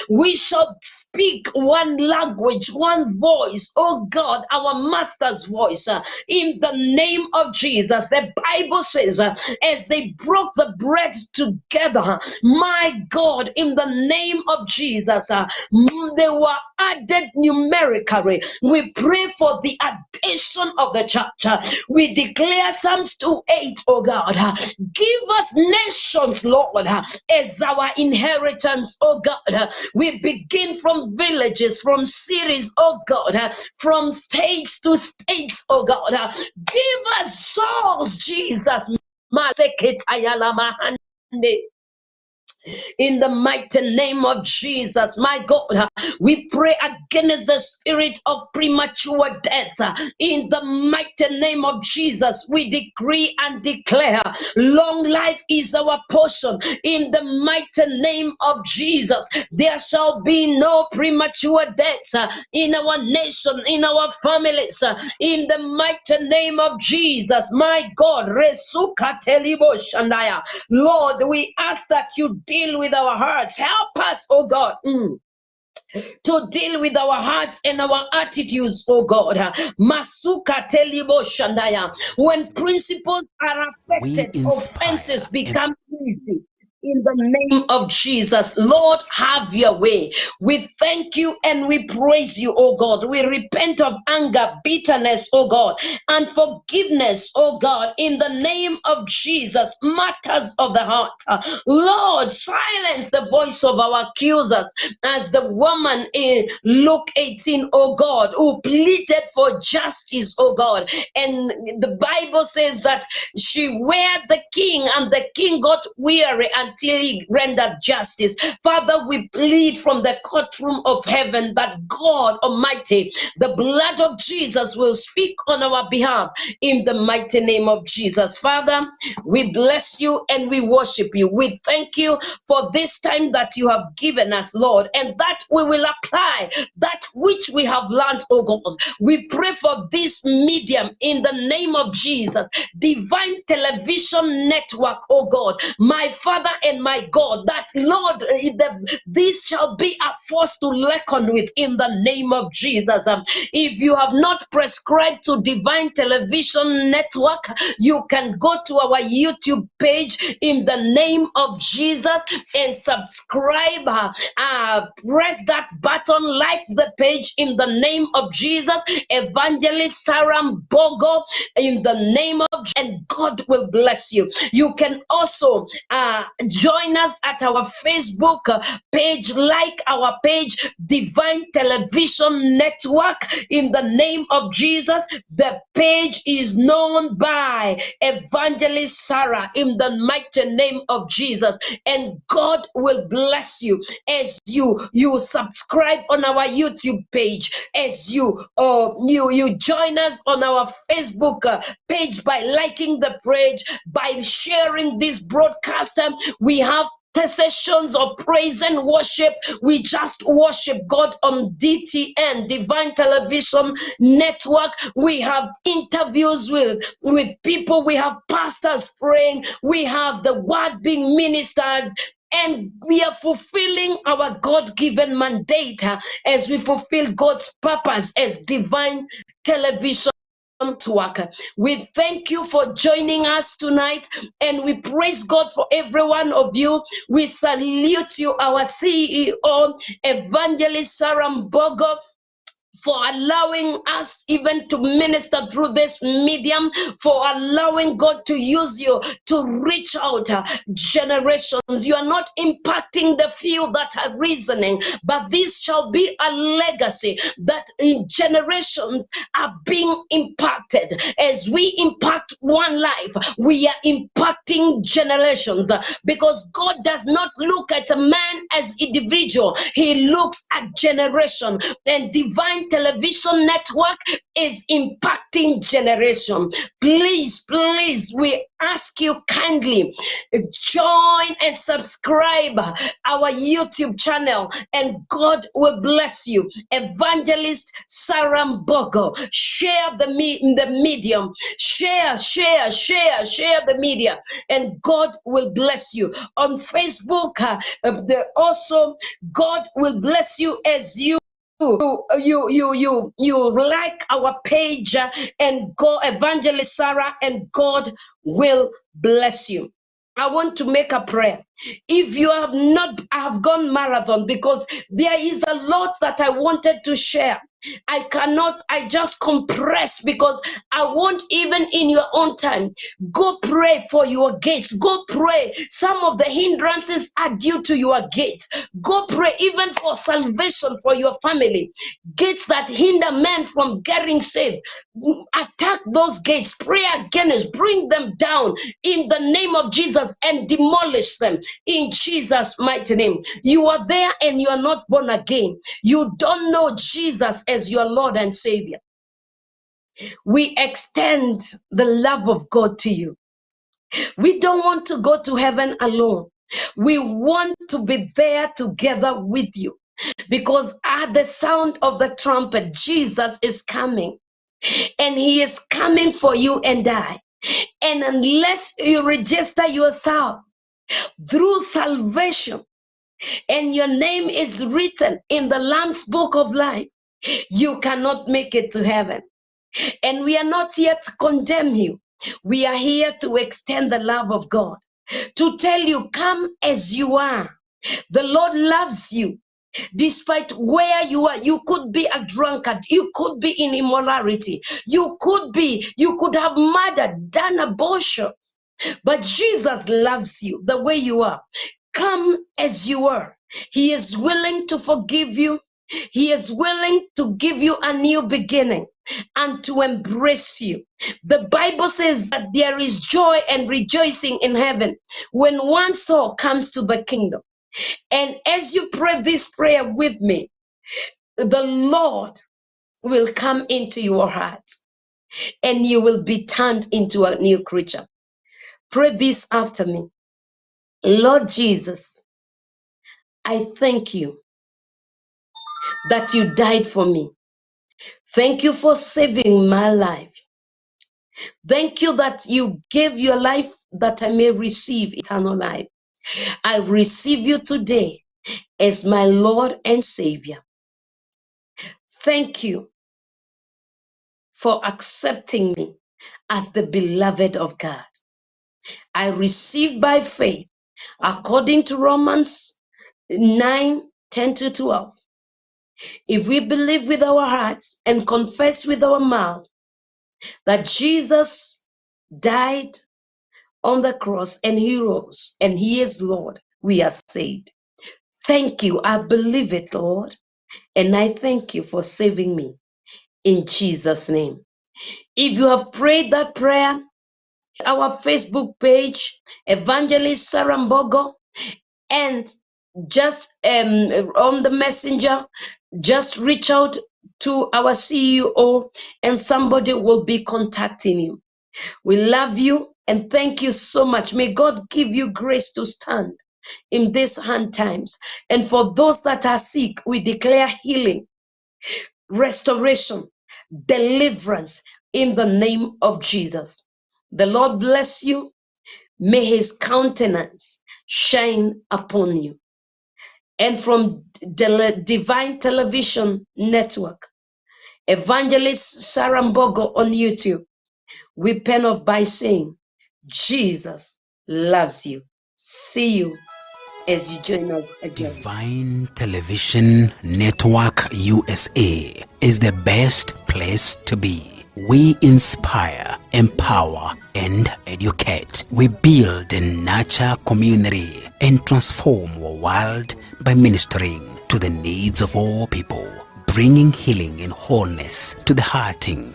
We shall speak one language, one voice, oh God, our Master's voice. In the name of Jesus, the Bible says, as they broke the bread together, my God, in the name of Jesus, they were added numerically. We pray for the addition of the church. We declare Psalms 2:8, oh God, give us nations, Lord, as our inheritance, oh God. We begin from villages, from cities, oh God, from states to states, oh God. Give us souls, Jesus. In the mighty name of Jesus, my God, we pray against the spirit of premature death. In the mighty name of Jesus, we decree and declare long life is our portion. In the mighty name of Jesus, there shall be no premature deaths in our nation, in our families. In the mighty name of Jesus, my God, Resuka Telibo Shandaya. Lord, we ask that you deal with our hearts. Help us, oh God. To deal with our hearts and our attitudes, oh God. Masuka Telibo Shandaya. When principles are affected, offenses become easy. in the name of Jesus. Lord, have your way. We thank you and we praise you, oh God. We repent of anger, bitterness, oh God, and forgiveness, oh God, in the name of Jesus. Matters of the heart. Lord, silence the voice of our accusers as the woman in Luke 18, oh God, who pleaded for justice, oh God. And the Bible says that she were the king and the king got weary until he rendered justice. Father, we plead from the courtroom of heaven that God Almighty, the blood of Jesus will speak on our behalf in the mighty name of Jesus. Father, we bless you and we worship you. We thank you for this time that you have given us, Lord, and that we will apply that which we have learned, oh God. We pray for this medium in the name of Jesus, Divine Television Network, oh God, my Father and my God, that Lord, this shall be a force to reckon with in the name of Jesus. If you have not prescribed to Divine Television Network, you can go to our YouTube page in the name of Jesus and subscribe. Press that button, like the page in the name of Jesus. Evangelist Sarah Mbogo in the name of, and God will bless you. You can also join us at our Facebook page, like our page, Divine Television Network in the name of Jesus. The page is known by Evangelist Sarah in the mighty name of Jesus, and God will bless you as you subscribe on our YouTube page, as you join us on our Facebook page by liking the page, by sharing this broadcast. We have sessions of praise and worship. We just worship God on DTN, Divine Television Network. We have interviews with people. We have pastors praying. We have the word being ministered. And we are fulfilling our God-given mandate as we fulfill God's purpose as Divine Television Network. We thank you for joining us tonight, and we praise God for every one of you. We salute you, our CEO, Evangelist Sarah Mbogo, for allowing us even to minister through this medium, for allowing God to use you to reach out generations. You are not impacting the few that are reasoning, but this shall be a legacy that in generations are being impacted. As we impact one life, we are impacting generations, because God does not look at a man as individual. He looks at generation, and Divine Television Network is impacting generation. Please, we ask you kindly, join and subscribe our YouTube channel, and God will bless you. Evangelist Sarah Mbogo, share the medium, share the media, and God will bless you. On Facebook, also God will bless you as you like our page, and go Evangelist Sarah, and God will bless you. I want to make a prayer. If you have not, I have gone marathon because there is a lot that I wanted to share. I just compress because I want, even in your own time, go pray for your gates. Go pray. Some of the hindrances are due to your gates. Go pray even for salvation for your family. Gates that hinder men from getting saved. Attack those gates. Pray against, bring them down in the name of Jesus and demolish them in Jesus' mighty name. You are there and you are not born again. You don't know Jesus as your Lord and Savior. We extend the love of God to you. We don't want to go to heaven alone. We want to be there together with you, because at the sound of the trumpet, Jesus is coming, and he is coming for you and I. And unless you register yourself through salvation and your name is written in the Lamb's book of life, you cannot make it to heaven. And we are not here to condemn you. We are here to extend the love of God. to tell you, come as you are. The Lord loves you. Despite where you are, you could be a drunkard, you could be in immorality, you could have murdered, done abortion, but Jesus loves you the way you are. Come as you are. He is willing to forgive you. He is willing to give you a new beginning and to embrace you. The Bible says that there is joy and rejoicing in heaven when one soul comes to the kingdom. And as you pray this prayer with me, the Lord will come into your heart and you will be turned into a new creature. Pray this after me. Lord Jesus, I thank you that you died for me. Thank you for saving my life. Thank you that you gave your life that I may receive eternal life. I receive you today as my Lord and Savior. Thank you for accepting me as the beloved of God. I receive by faith, according to Romans 9:10-12. If we believe with our hearts and confess with our mouth that Jesus died on the cross and he rose and he is Lord, we are saved. Thank you. I believe it, Lord. And I thank you for saving me in Jesus' name. If you have prayed that prayer, our Facebook page, Evangelist Sarah Mbogo, and just on the messenger, just reach out to our CEO and somebody will be contacting you. We love you and thank you so much. May God give you grace to stand in these hard times. And for those that are sick, we declare healing, restoration, deliverance in the name of Jesus. The Lord bless you. May his countenance shine upon you. And from the Divine Television Network, Evangelist Sarah Mbogo on YouTube, we pen off by saying, Jesus loves you. See you as you join us again. Divine Television Network USA is the best place to be. We inspire, empower, and educate. We build and nurture community and transform our world by ministering to the needs of all people, bringing healing and wholeness to the hurting.